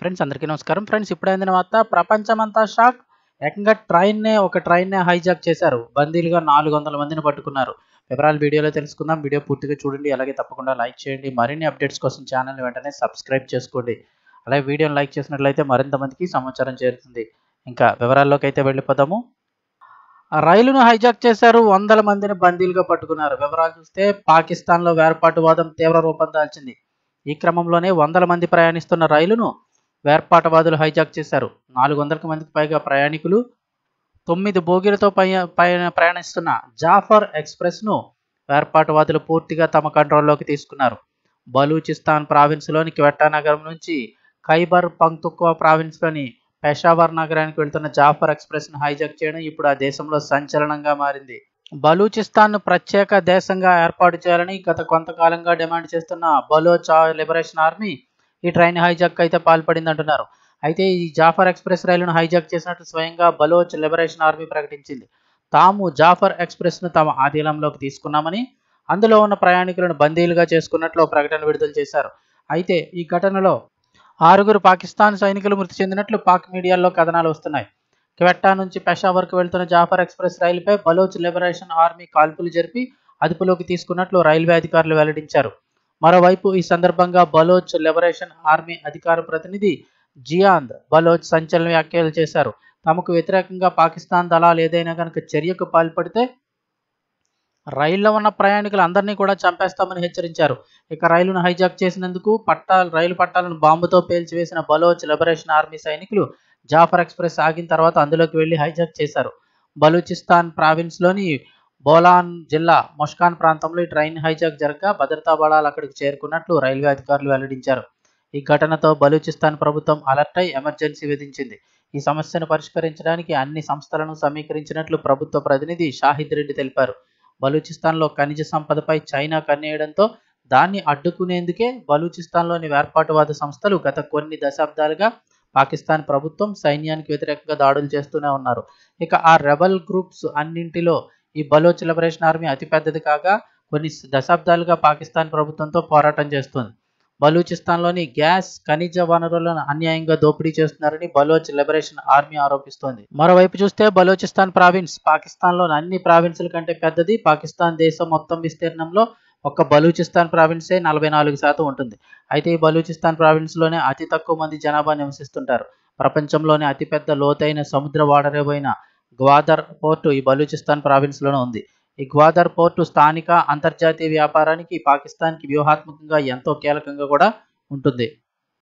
Friends అందరికీ నమస్కారం. Friends ఇప్పుడైందిన వార్త ప్రపంచమంతా షాక్. ఏకంగా ఒక ట్రైన్‌నే హైజాక్ చేశారు. బందీలుగా 400 మందిని పట్టుకున్నారు. వివరాలు వీడియోలో తెలుసుకుందాం. వీడియో పూర్తిగా చూడండి. అలాగే తప్పకుండా లైక్ చేయండి. మరిన్ని అప్డేట్స్ కోసం ఛానెల్‌ని వెంటనే సబ్స్క్రైబ్ చేసుకోండి. అలాగే వీడియోని లైక్ చేసినట్లయితే మరింత మందికి సమాచారం చేరుతుంది. ఇంకా వివరాల్లోకైతే వెళ్ళిపోదాము. రైలును హైజాక్ చేశారు. వందల మందిని బందీలుగా పట్టుకున్నారు. వివరాలు చూస్తే పాకిస్తాన్‌లో వేర్పాటువాదం తీవ్ర రూపం దాల్చింది. ఈ క్రమంలోనే వందల మంది ప్రయాణిస్తున్న రైలును వేర్పాటువాదులు హైజాక్ చేశారు. 400 మందికి పైగా ప్రయాణికులు 9 బోగీలతో ప్రయాణిస్తున్న జాఫర్ ఎక్స్‌ప్రెస్‌ను వేర్పాటువాదులు పూర్తిగా తమ కంట్రోల్లోకి తీసుకున్నారు. బలూచిస్తాన్ ప్రావిన్స్‌లోని క్వెట్టా నగరం నుంచి ఖైబర్ పఖ్తూన్ఖ్వా ప్రావిన్స్‌లోని పెషావర్ నగరానికి వెళ్తున్న జాఫర్ ఎక్స్‌ప్రెస్‌ను హైజాక్ చేయడం ఇప్పుడు ఆ దేశంలో సంచలనంగా మారింది. బలూచిస్తాన్‌ను ప్రత్యేక దేశంగా ఏర్పాటు చేయాలని గత కొంతకాలంగా డిమాండ్ చేస్తున్న బలోచ్ లిబరేషన్ ఆర్మీ ఈ ట్రైన్ హైజాక్ అయితే పాల్పడిందంటున్నారు. అయితే ఈ జాఫర్ ఎక్స్‌ప్రెస్ రైలును హైజాక్ చేసినట్టు స్వయంగా బలోచ్ లిబరేషన్ ఆర్మీ ప్రకటించింది. తాము జాఫర్ ఎక్స్‌ప్రెస్‌ను తమ ఆధీనంలోకి తీసుకున్నామని, అందులో ఉన్న ప్రయాణికులను బందీలుగా చేసుకున్నట్లు ఓ ప్రకటన విడుదల చేశారు. అయితే ఈ ఘటనలో 6 పాకిస్తాన్ సైనికులు మృతి చెందినట్లు పాక్ మీడియాల్లో కథనాలు వస్తున్నాయి. క్వెట్టా నుంచి పెషావర్కు వెళ్తున్న జాఫర్ ఎక్స్‌ప్రెస్ రైలుపై బలోచ్ లిబరేషన్ ఆర్మీ కాల్పులు జరిపి అదుపులోకి తీసుకున్నట్లు రైల్వే అధికారులు వెల్లడించారు. మరోవైపు ఈ సందర్భంగా బలోచ్ లిబరేషన్ ఆర్మీ అధికార ప్రతినిధి జియాంద్ బలోచ్ సంచలన వ్యాఖ్యలు చేశారు. తమకు వ్యతిరేకంగా పాకిస్తాన్ దళాలు ఏదైనా కనుక చర్యకు పాల్పడితే రైల్లో ఉన్న ప్రయాణికులందరినీ కూడా చంపేస్తామని హెచ్చరించారు. ఇక రైలును హైజాక్ చేసినందుకు రైలు పట్టాలను బాంబుతో పేల్చివేసిన బలోచ్ లిబరేషన్ ఆర్మీ సైనికులు జాఫర్ ఎక్స్‌ప్రెస్ ఆగిన తర్వాత అందులోకి వెళ్లి హైజాక్ చేశారు. బలూచిస్తాన్ ప్రావిన్స్‌లోని బోలాన్ జిల్లా ముష్కాన్ ప్రాంతంలో ఈ ట్రైన్ హైజాక్ జరగగా భద్రతా బలాలు అక్కడికి చేరుకున్నట్లు రైల్వే అధికారులు వెల్లడించారు. ఈ ఘటనతో బలూచిస్తాన్ ప్రభుత్వం అలర్ట్ అయి ఎమర్జెన్సీ విధించింది. ఈ సమస్యను పరిష్కరించడానికి అన్ని సంస్థలను సమీకరించినట్లు ప్రభుత్వ ప్రతినిధి షాహిద్ రెడ్డి తెలిపారు. బలూచిస్తాన్లో ఖనిజ సంపదపై చైనా కన్నేయడంతో దాన్ని అడ్డుకునేందుకే బలూచిస్తాన్లోని వేర్పాటువాద సంస్థలు గత కొన్ని దశాబ్దాలుగా పాకిస్తాన్ ప్రభుత్వం సైన్యానికి వ్యతిరేకంగా దాడులు చేస్తూనే ఉన్నారు. ఇక ఆ రెబల్ గ్రూప్స్ అన్నింటిలో ఈ బలోచ్ లిబరేషన్ ఆర్మీ అతిపెద్దది కాగా కొన్ని దశాబ్దాలుగా పాకిస్తాన్ ప్రభుత్వంతో పోరాటం చేస్తుంది. బలూచిస్తాన్లోని గ్యాస్, ఖనిజ వనరులను అన్యాయంగా దోపిడీ చేస్తున్నారని బలోచ్ లిబరేషన్ ఆర్మీ ఆరోపిస్తోంది. మరోవైపు చూస్తే బలూచిస్తాన్ ప్రావిన్స్ పాకిస్తాన్లోని అన్ని ప్రావిన్సుల కంటే పెద్దది. పాకిస్తాన్ దేశం మొత్తం విస్తీర్ణంలో ఒక్క బలూచిస్తాన్ ప్రావిన్సే 44% ఉంటుంది. అయితే ఈ బలూచిస్తాన్ ప్రావిన్స్లోనే అతి తక్కువ మంది జనాభా నివసిస్తుంటారు. ప్రపంచంలోనే అతిపెద్ద లోతైన సముద్ర ఓడరేవైన గ్వాదర్ పోర్టు ఈ బలూచిస్తాన్ ప్రావిన్స్లోనే ఉంది. ఈ గ్వాదర్ పోర్టు స్థానిక, అంతర్జాతీయ వ్యాపారానికి పాకిస్తాన్కి వ్యూహాత్మకంగా ఎంతో కీలకంగా కూడా ఉంటుంది.